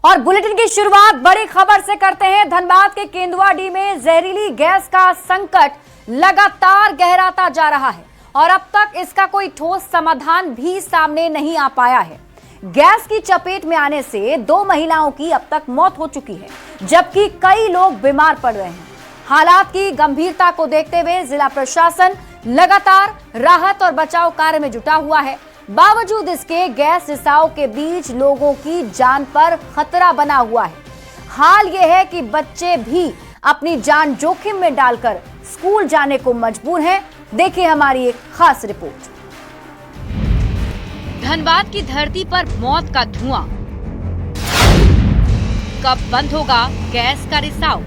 और बुलेटिन की शुरुआत बड़ी खबर से करते हैं। धनबाद के केंदुआडीह में जहरीली गैस का संकट लगातार गहराता जा रहा है और अब तक इसका कोई ठोस समाधान भी सामने नहीं आ पाया है। गैस की चपेट में आने से 2 महिलाओं की अब तक मौत हो चुकी है, जबकि कई लोग बीमार पड़ रहे हैं। हालात की गंभीरता को देखते हुए जिला प्रशासन लगातार राहत और बचाव कार्य में जुटा हुआ है। बावजूद इसके गैस रिसाव के बीच लोगों की जान पर खतरा बना हुआ है। हाल यह है कि बच्चे भी अपनी जान जोखिम में डालकर स्कूल जाने को मजबूर हैं। देखिए हमारी एक खास रिपोर्ट। धनबाद की धरती पर मौत का धुआं, कब बंद होगा गैस का रिसाव?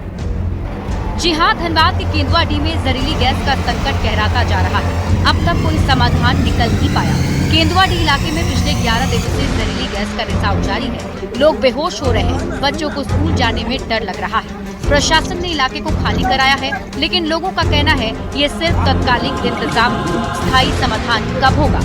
जी हां, धनबाद के केंदुआडीह में जहरीली गैस का संकट गहराता जा रहा है। अब तक कोई समाधान निकल नहीं पाया। केंदुआडीह इलाके में पिछले 11 दिनों से जहरीली गैस का रिसाव जारी है। लोग बेहोश हो रहे हैं, बच्चों को स्कूल जाने में डर लग रहा है। प्रशासन ने इलाके को खाली कराया है, लेकिन लोगों का कहना है ये सिर्फ तत्कालिक इंतजाम, स्थायी समाधान कब होगा?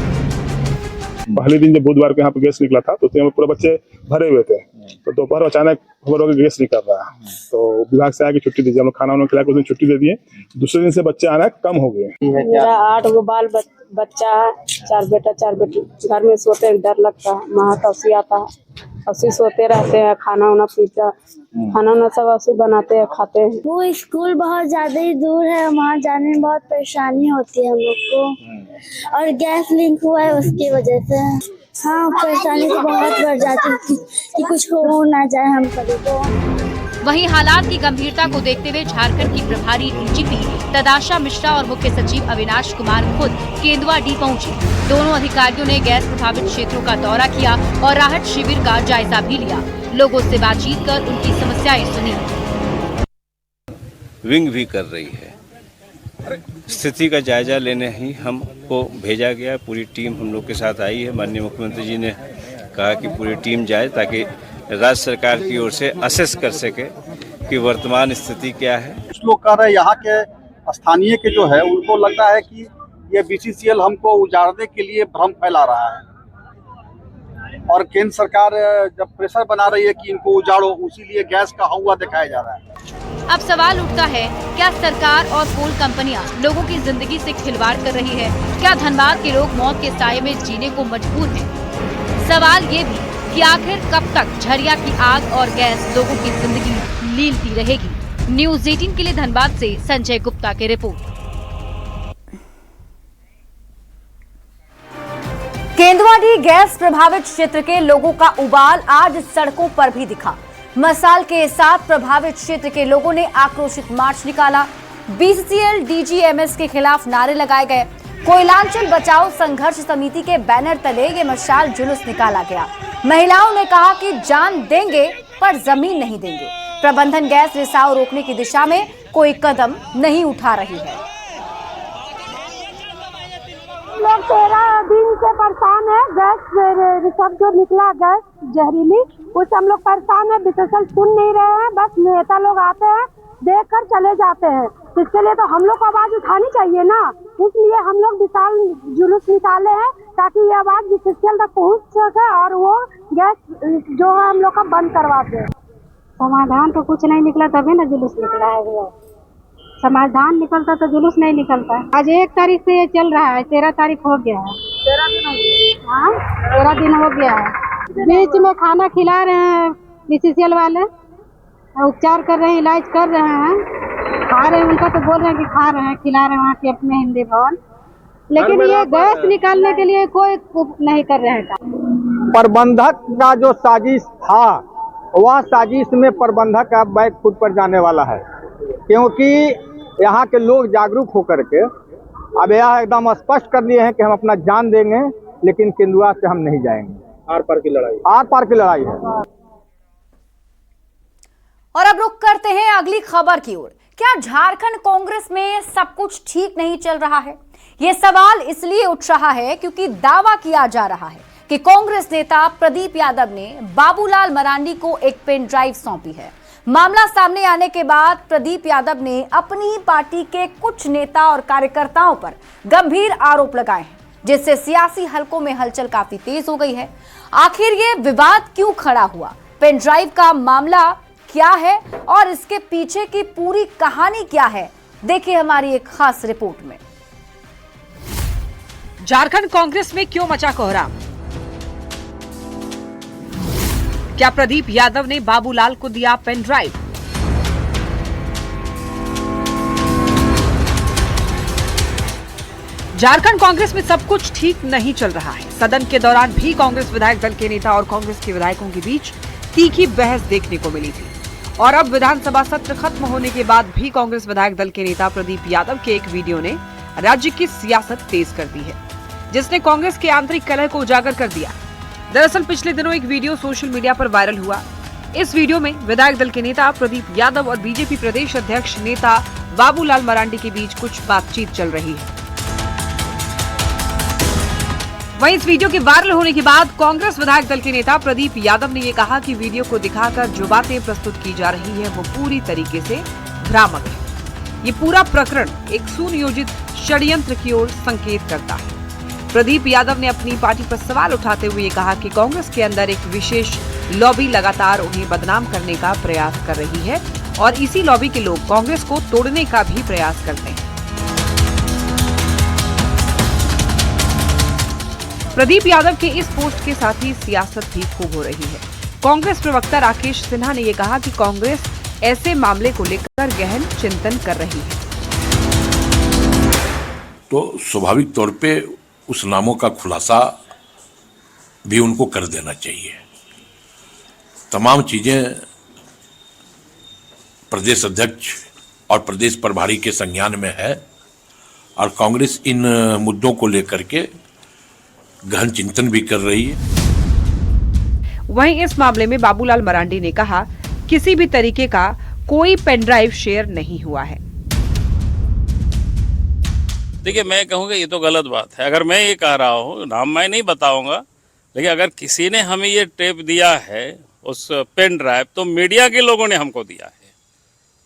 पहले दिन जब बुधवार को यहाँ पे गैस निकला था तो उसमें पूरे बच्चे भरे हुए थे, तो दोपहर अचानक खबर हो गई गैस निकल रहा है, तो विभाग से आके छुट्टी दी। हम लोग खाना वाना खिला के उस दिन छुट्टी दे दिए। दूसरे दिन से बच्चे आना कम हो गए। मेरा 8 गो बाल बच्चा है, 4 बेटा 4 बेटी। घर में सोते हैं, डर लगता है। वहाँ तौसी आता है, तौसी सोते रहते हैं। खाना वाना पीता, खाना वाना सब ऐसे बनाते हैं, खाते हैं। वो स्कूल बहुत ज्यादा ही दूर है, वहाँ जाने में बहुत परेशानी होती है हम लोग को, और गैस लीक हुआ है उसकी वजह से। हाँ, परेशानी तो बहुत बढ़ जाती है कि कुछ हो ना जाए हम सभी को। वहीं हालात की गंभीरता को देखते हुए झारखंड की प्रभारी डीजीपी तदाशा मिश्रा और मुख्य सचिव अविनाश कुमार खुद केंदुआडीह पहुंचे। दोनों अधिकारियों ने गैस प्रभावित क्षेत्रों का दौरा किया और राहत शिविर का जायजा भी लिया। लोगों से बातचीत कर उनकी समस्याएं सुनी। विंग भी कर रही है, स्थिति का जायजा लेने ही हमको भेजा गया। पूरी टीम हम लोग के साथ आई है। माननीय मुख्यमंत्री जी ने कहा कि पूरी टीम जाए ताकि राज्य सरकार की ओर से असेस कर सके कि वर्तमान स्थिति क्या है। कुछ लोग कह रहे हैं यहाँ के स्थानीय के जो है उनको लगता है कि ये बीसीसीएल हमको उजाड़ने के लिए भ्रम फैला रहा है, और केंद्र सरकार जब प्रेशर बना रही है कि इनको उजाड़ो, उसीलिए गैस का हवा दिखाया जा रहा है। अब सवाल उठता है, क्या सरकार और कोल कंपनियां लोगों की जिंदगी से खिलवाड़ कर रही है? क्या धनबाद के लोग मौत के साये में जीने को मजबूर हैं? सवाल ये भी कि आखिर कब तक झरिया की आग और गैस लोगों की जिंदगी लीलती रहेगी? न्यूज़ 18 के लिए धनबाद से संजय गुप्ता की रिपोर्ट। केंदुआडीह गैस प्रभावित क्षेत्र के लोगों का उबाल आज सड़कों पर भी दिखा। मसाल के साथ प्रभावित क्षेत्र के लोगों ने आक्रोशित मार्च निकाला। बीसीसीएल डीजीएमएस के खिलाफ नारे लगाए गए। कोयलांचल बचाओ संघर्ष समिति के बैनर तले ये मशाल जुलूस निकाला गया। महिलाओं ने कहा कि जान देंगे पर जमीन नहीं देंगे। प्रबंधन गैस रिसाव रोकने की दिशा में कोई कदम नहीं उठा रही है। लोग 13 दिन से परेशान है। गैस रिसाव जो निकला, गैस जहरीली, उससे हम लोग परेशान है। बीसीसीएल सुन नहीं रहे हैं, बस नेता लोग आते हैं, देख कर चले जाते हैं। इसके लिए तो हम लोग को आवाज उठानी चाहिए ना, इसलिए हम लोग विशाल जुलूस निकाले हैं ताकि ये आवाज बीसीसीएल तक पहुंच सके और वो गैस जो है हम लोग का बंद करवा दे। समाधान तो कुछ नहीं निकला, तभी ना जुलूस निकला है। वो समाधान निकलता तो जुलूस नहीं निकलता। आज 1 तारीख से ये चल रहा है, 13 तारीख हो गया है। 13 दिन हो गया। हाँ, 13 दिन हो गया है। बीच में खाना खिला रहे हैं बीसीसीएल वाले, उपचार कर रहे हैं, इलाज कर रहे हैं, खा रहे हैं। उनका तो बोल रहे हैं कि खा रहे हैं, खिला रहे हैं वहाँ के अपने हिंदी भवन, लेकिन ये गैस निकालने के लिए कोई नहीं कर रहे हैं। प्रबंधक का जो साजिश था, वह साजिश में प्रबंधक अब बैक खुद पर जाने वाला है, क्योंकि यहाँ के लोग जागरूक होकर के अब यह एकदम स्पष्ट कर दिए हैं कि हम अपना जान देंगे, लेकिन केंदुआ से हम नहीं जाएंगे। आर पार की लड़ाई है। और अब रुख करते हैं अगली खबर की ओर। क्या झारखंड कांग्रेस में सब कुछ ठीक नहीं चल रहा है? ये सवाल इसलिए उठ रहा है क्योंकि दावा किया जा रहा है कि कांग्रेस नेता प्रदीप यादव ने बाबूलाल मरांडी को एक पेन ड्राइव सौंपी है। मामला सामने आने के बाद प्रदीप यादव ने अपनी ही पार्टी के कुछ नेता और कार्यकर्ताओं पर गंभीर आरोप लगाए हैं, जिससे सियासी हलकों में हलचल काफी तेज हो गई है। आखिर ये विवाद क्यों खड़ा हुआ? पेन ड्राइव का मामला क्या है और इसके पीछे की पूरी कहानी क्या है, देखिए हमारी एक खास रिपोर्ट में। झारखंड कांग्रेस में क्यों मचा कोहराम? क्या प्रदीप यादव ने बाबूलाल को दिया पेन ड्राइव? झारखंड कांग्रेस में सब कुछ ठीक नहीं चल रहा है। सदन के दौरान भी कांग्रेस विधायक दल के नेता और कांग्रेस के विधायकों के बीच तीखी बहस देखने को मिली थी और अब विधानसभा सत्र खत्म होने के बाद भी कांग्रेस विधायक दल के नेता प्रदीप यादव के एक वीडियो ने राज्य की सियासत तेज कर दी है, जिसने कांग्रेस के आंतरिक कलह को उजागर कर दिया। दरअसल पिछले दिनों एक वीडियो सोशल मीडिया पर वायरल हुआ। इस वीडियो में विधायक दल के नेता प्रदीप यादव और बीजेपी प्रदेश अध्यक्ष नेता बाबूलाल मरांडी के बीच कुछ बातचीत चल रही है। वहीं इस वीडियो के वायरल होने के बाद कांग्रेस विधायक दल के नेता प्रदीप यादव ने ये कहा कि वीडियो को दिखाकर जो बातें प्रस्तुत की जा रही है वो पूरी तरीके से भ्रामक है। ये पूरा प्रकरण एक सुनियोजित षड्यंत्र की ओर संकेत करता है। प्रदीप यादव ने अपनी पार्टी पर सवाल उठाते हुए कहा कि कांग्रेस के अंदर एक विशेष लॉबी लगातार उन्हें बदनाम करने का प्रयास कर रही है और इसी लॉबी के लोग कांग्रेस को तोड़ने का भी प्रयास करते हैं। प्रदीप यादव के इस पोस्ट के साथ ही सियासत भी खूब हो रही है। कांग्रेस प्रवक्ता राकेश सिन्हा ने ये कहा कि कांग्रेस ऐसे मामले को लेकर गहन चिंतन कर रही है। तो स्वाभाविक तौर पे उस नामों का खुलासा भी उनको कर देना चाहिए। तमाम चीजें प्रदेश अध्यक्ष और प्रदेश प्रभारी के संज्ञान में है और कांग्रेस इन मुद्दों को लेकर के गहन चिंतन भी कर रही है। वहीं इस मामले में बाबूलाल मरांडी ने कहा किसी भी तरीके का कोई पेन ड्राइव शेयर नहीं हुआ है। देखिए, मैं कहूँगा ये तो गलत बात है। अगर मैं ये कह रहा हूँ, नाम मैं नहीं बताऊंगा, लेकिन अगर किसी ने हमें ये टेप दिया है उस पेन ड्राइव, तो मीडिया के लोगों ने हमको दिया है।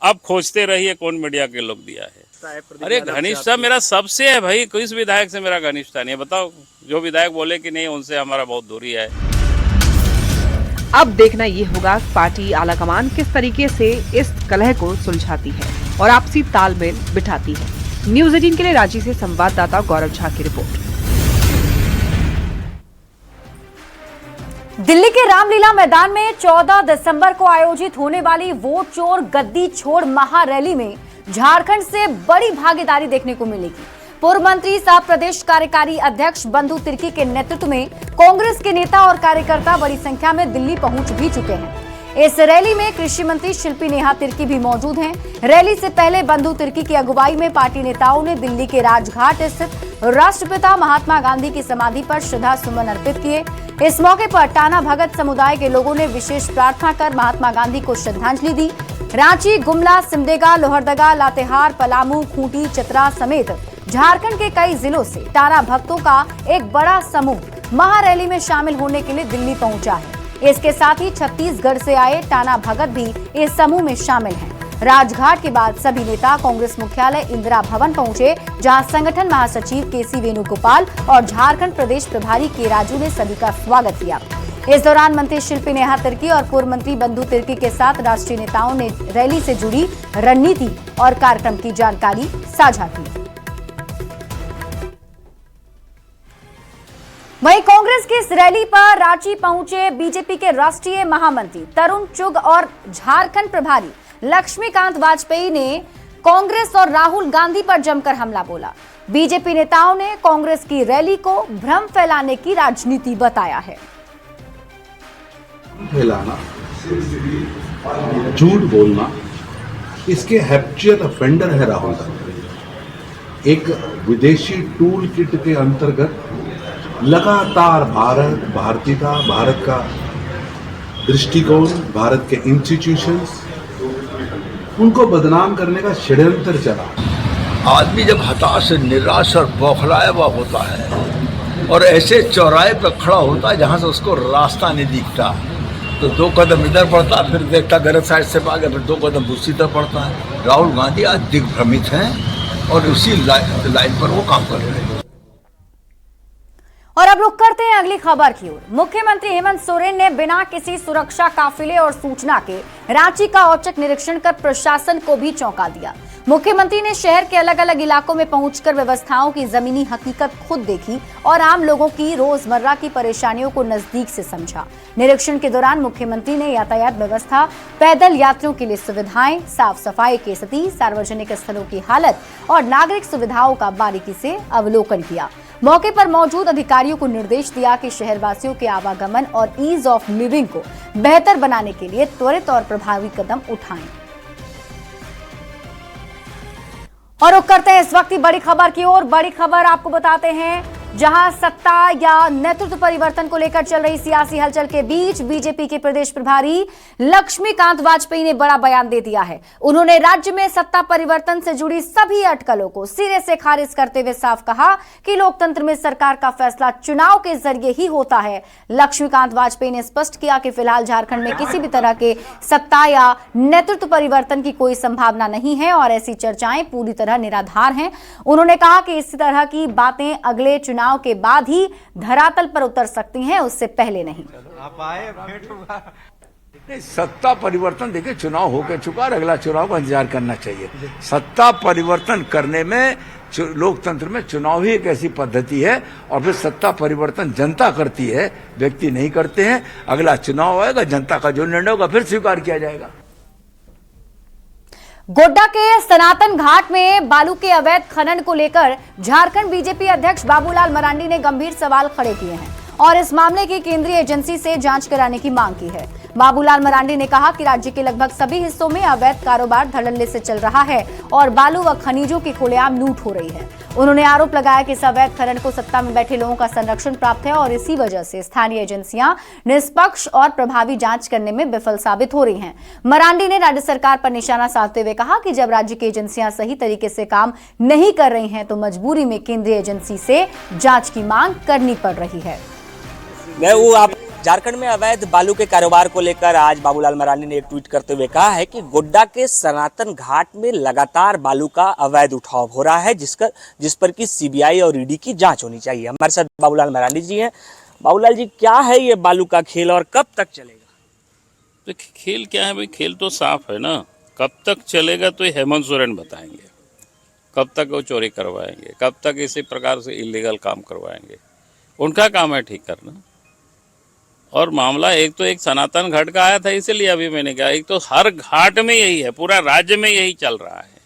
आप खोजते रहिए कौन मीडिया के लोग दिया है। अरे घनिष्ठता मेरा सबसे है भाई, किस विधायक से मेरा घनिष्ठता नहीं है बताओ। जो विधायक बोले कि नहीं उनसे हमारा बहुत दूरी है। अब देखना ये होगा पार्टी आलाकमान किस तरीके से इस कलह को सुलझाती है और आपसी तालमेल बिठाती है। न्यूज़ 18 के लिए रांची से संवाददाता गौरव झा की रिपोर्ट। दिल्ली के रामलीला मैदान में 14 दिसंबर को आयोजित होने वाली वोट चोर गद्दी छोड़ महारैली में झारखंड से बड़ी भागीदारी देखने को मिलेगी। पूर्व मंत्री सह प्रदेश कार्यकारी अध्यक्ष बंधु तिर्की के नेतृत्व में कांग्रेस के नेता और कार्यकर्ता बड़ी संख्या में दिल्ली पहुंच भी चुके हैं। इस रैली में कृषि मंत्री शिल्पी नेहा तिर्की भी मौजूद हैं। रैली से पहले बंधु तिर्की की अगुवाई में पार्टी नेताओं ने दिल्ली के राजघाट स्थित राष्ट्रपिता महात्मा गांधी की समाधि पर श्रद्धा सुमन अर्पित किए। इस मौके पर टाना भगत समुदाय के लोगों ने विशेष प्रार्थना कर महात्मा गांधी को श्रद्धांजलि दी। रांची, गुमला, सिमडेगा, लोहरदगा, लातेहार, पलामू, खूंटी, चतरा समेत झारखंड के कई जिलों से टाना भक्तों का एक बड़ा समूह महारैली में शामिल होने के लिए दिल्ली पहुंचा है। इसके साथ ही छत्तीसगढ़ से आए टाना भगत भी इस समूह में शामिल हैं। राजघाट के बाद सभी नेता कांग्रेस मुख्यालय इंदिरा भवन पहुंचे, जहां संगठन महासचिव केसी वेणुगोपाल और झारखंड प्रदेश प्रभारी के राजू ने सभी का स्वागत किया। इस दौरान मंत्री शिल्पी नेहा तिर्की और पूर्व मंत्री बंधु तिर्की के साथ राष्ट्रीय नेताओं ने रैली से जुड़ी रणनीति और कार्यक्रम की जानकारी साझा की। वहीं कांग्रेस की इस रैली पर रांची पहुंचे बीजेपी के राष्ट्रीय महामंत्री तरुण चुग और झारखंड प्रभारी लक्ष्मीकांत वाजपेयी ने कांग्रेस और राहुल गांधी पर जमकर हमला बोला। बीजेपी नेताओं ने कांग्रेस की रैली को भ्रम फैलाने की राजनीति बताया है। फैलाना, झूठ बोलना, इसके हैबिचुअल ऑफेंडर है राहुल गांधी। एक विदेशी टूल किट के अंतर्गत लगातार भारतीयता, भारत का दृष्टिकोण, भारत के इंस्टीट्यूशंस, उनको बदनाम करने का षड्यंत्र चला। आदमी जब हताश, निराश और बौखलाया हुआ होता है और ऐसे चौराहे पर खड़ा होता है जहाँ से उसको रास्ता नहीं दिखता, तो 2 कदम इधर पड़ता, फिर देखता गलत साइड से भागे, फिर 2 कदम दूसरी तरफ पड़ता है। राहुल गांधी आज दिग्भ्रमित हैं और उसी लाइन पर वो काम कर रहे हैं। और अब रुक करते हैं अगली खबर की ओर। मुख्यमंत्री हेमंत सोरेन ने बिना किसी सुरक्षा काफिले और सूचना के रांची का औचक निरीक्षण कर प्रशासन को भी चौंका दिया। मुख्यमंत्री ने शहर के अलग अलग इलाकों में पहुंचकर व्यवस्थाओं की जमीनी हकीकत खुद देखी और आम लोगों की रोजमर्रा की परेशानियों को नजदीक से समझा। निरीक्षण के दौरान मुख्यमंत्री ने यातायात व्यवस्था, पैदल यात्रियों के लिए सुविधाएं, साफ सफाई की स्थिति, सार्वजनिक स्थलों की हालत और नागरिक सुविधाओं का बारीकी से अवलोकन किया। मौके पर मौजूद अधिकारियों को निर्देश दिया कि शहरवासियों के आवागमन और ईज ऑफ लिविंग को बेहतर बनाने के लिए त्वरित और प्रभावी कदम उठाएं। और रुक करते हैं इस वक्त की बड़ी खबर की ओर। बड़ी खबर आपको बताते हैं, जहां सत्ता या नेतृत्व परिवर्तन को लेकर चल रही सियासी हलचल के बीच बीजेपी के प्रदेश प्रभारी लक्ष्मीकांत वाजपेयी ने बड़ा बयान दे दिया है। उन्होंने राज्य में सत्ता परिवर्तन से जुड़ी सभी अटकलों को सिरे से खारिज करते हुए साफ कहा कि लोकतंत्र में सरकार का फैसला चुनाव के जरिए ही होता है। लक्ष्मीकांत वाजपेयी ने स्पष्ट किया कि फिलहाल झारखंड में किसी भी तरह के सत्ता या नेतृत्व परिवर्तन की कोई संभावना नहीं है और ऐसी चर्चाएं पूरी तरह निराधार हैं। उन्होंने कहा कि इस तरह की बातें अगले चुनाव के बाद ही धरातल पर उतर सकती हैं, उससे पहले नहीं। सत्ता परिवर्तन देखिए, चुनाव होकर चुका और अगला चुनाव का इंतजार करना चाहिए। सत्ता परिवर्तन करने में लोकतंत्र में चुनाव ही एक ऐसी पद्धति है और फिर सत्ता परिवर्तन जनता करती है, व्यक्ति नहीं करते हैं। अगला चुनाव आएगा, जनता का जो निर्णय होगा फिर स्वीकार किया जाएगा। गोड्डा के सनातन घाट में बालू के अवैध खनन को लेकर झारखंड बीजेपी अध्यक्ष बाबूलाल मरांडी ने गंभीर सवाल खड़े किए हैं और इस मामले की केंद्रीय एजेंसी से जांच कराने की मांग की है। बाबूलाल मरांडी ने कहा कि राज्य के लगभग सभी हिस्सों में अवैध कारोबार धड़ल्ले से चल रहा है और बालू व खनिजों की खुलेआम लूट हो रही है। उन्होंने आरोप लगाया कि इस अवैध खनन को सत्ता में बैठे लोगों का संरक्षण प्राप्त है और इसी वजह से स्थानीय एजेंसियां निष्पक्ष और प्रभावी जांच करने में विफल साबित हो रही हैं। मरांडी ने राज्य सरकार पर निशाना साधते हुए कहा कि जब राज्य की एजेंसियां सही तरीके से काम नहीं कर रही हैं तो मजबूरी में केंद्रीय एजेंसी से जांच की मांग करनी पड़ रही है। झारखंड में अवैध बालू के कारोबार को लेकर आज बाबूलाल मरांडी ने एक ट्वीट करते हुए कहा है कि गोड्डा के सनातन घाट में लगातार बालू का अवैध उठाव हो रहा है, जिस पर की सीबीआई और ईडी की जांच होनी चाहिए। हमारे साथ बाबूलाल मरांडी जी हैं। बाबूलाल जी, क्या है ये बालू का खेल और कब तक चलेगा? तो खेल क्या है भाई, खेल तो साफ है ना। कब तक चलेगा तो हेमंत सोरेन बताएंगे। कब तक वो चोरी करवाएंगे, कब तक इसी प्रकार से इलीगल काम करवाएंगे, उनका काम है ठीक करना। और मामला एक सनातन घाट का आया था, इसलिए अभी मैंने कहा, एक तो हर घाट में यही है, पूरा राज्य में यही चल रहा है।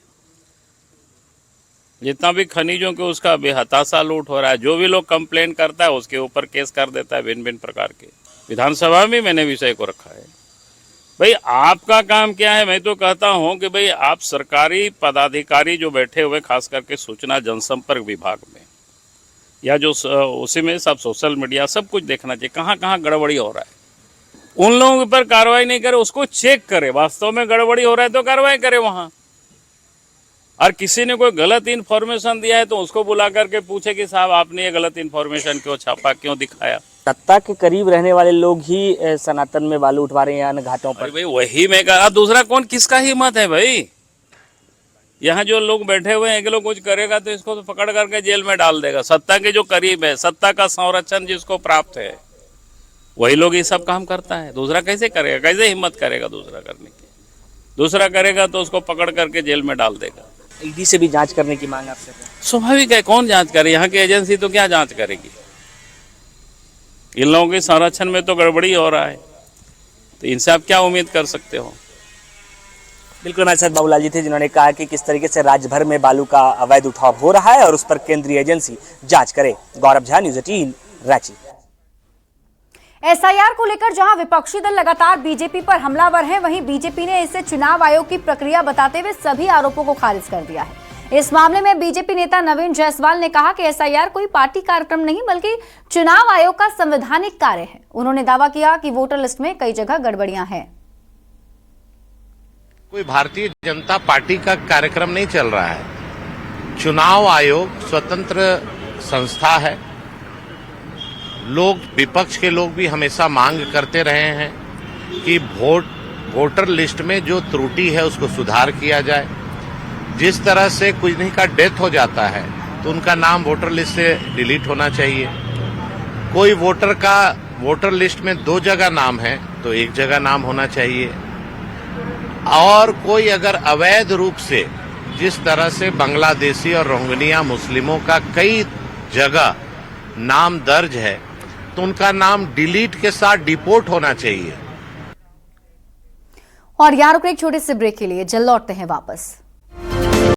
जितना भी खनिजों के उसका बेहताशा लूट हो रहा है। जो भी लोग कंप्लेन करता है उसके ऊपर केस कर देता है भिन्न भिन्न प्रकार के। विधानसभा में मैंने विषय को रखा है। भाई आपका काम क्या है? मैं तो कहता हूं कि भाई आप सरकारी पदाधिकारी जो बैठे हुए, खास करके सूचना जनसंपर्क विभाग में या जो उसी में सब सोशल मीडिया सब कुछ देखना चाहिए, कहाँ कहाँ गड़बड़ी हो रहा है। उन लोगों के ऊपर कार्रवाई नहीं करे, उसको चेक करे, वास्तव में गड़बड़ी हो रहा है तो कार्रवाई करे वहाँ। और किसी ने कोई गलत इन्फॉर्मेशन दिया है तो उसको बुला करके पूछे कि साहब आपने ये गलत इन्फॉर्मेशन क्यों छापा, क्यों दिखाया। सत्ता के करीब रहने वाले लोग ही सनातन में बालू उठवा रहे हैं घाटों पर। भाई वही मैं कहा, दूसरा कौन, किसका हिम्मत है भाई? यहाँ जो लोग बैठे हुए हैं, एक लोग कुछ करेगा तो इसको तो पकड़ करके जेल में डाल देगा। सत्ता के जो करीब है, सत्ता का संरक्षण जिसको प्राप्त है, वही लोग ये सब काम करता है। दूसरा कैसे करेगा? कैसे हिम्मत करेगा दूसरा करने की? दूसरा करेगा तो उसको पकड़ करके जेल में डाल देगा। ईडी से भी जांच करने की मांग आपसे? स्वाभाविक है, कौन जांच करे? यहाँ की एजेंसी तो क्या जांच करेगी? इन लोगों के संरक्षण में तो गड़बड़ी हो रहा है, तो इनसे आप क्या उम्मीद कर सकते हो? बिल्कुल, हमारे साथ बाबूलाल जी थे जिन्होंने कहा कि किस तरीके से राज्य भर में बालू का अवैध उठाव हो रहा है और उस पर केंद्रीय एजेंसी जांच करे। गौरव झा, न्यूज़ 18, रांची। एसआईआर को लेकर जहां विपक्षी दल लगातार बीजेपी पर हमलावर हैं, वहीं बीजेपी ने इसे चुनाव आयोग की प्रक्रिया बताते हुए सभी आरोपों को खारिज कर दिया है। इस मामले में बीजेपी नेता नवीन जायसवाल ने कहा कि एसआईआर कोई पार्टी कार्यक्रम नहीं बल्कि चुनाव आयोग का संवैधानिक कार्य है। उन्होंने दावा किया कि वोटर लिस्ट में कई जगह गड़बड़ियां हैं। कोई भारतीय जनता पार्टी का कार्यक्रम नहीं चल रहा है। चुनाव आयोग स्वतंत्र संस्था है। लोग, विपक्ष के लोग भी हमेशा मांग करते रहे हैं कि वोटर लिस्ट में जो त्रुटि है उसको सुधार किया जाए। जिस तरह से कोई का डेथ हो जाता है तो उनका नाम वोटर लिस्ट से डिलीट होना चाहिए। कोई वोटर का वोटर लिस्ट में 2 जगह नाम है तो 1 जगह नाम होना चाहिए। और कोई अगर अवैध रूप से, जिस तरह से बांग्लादेशी और रोहिंग्या मुस्लिमों का कई जगह नाम दर्ज है, तो उनका नाम डिलीट के साथ डिपोर्ट होना चाहिए। और यहाँ रुक एक छोटे से ब्रेक के लिए, जल्द लौटते हैं वापस।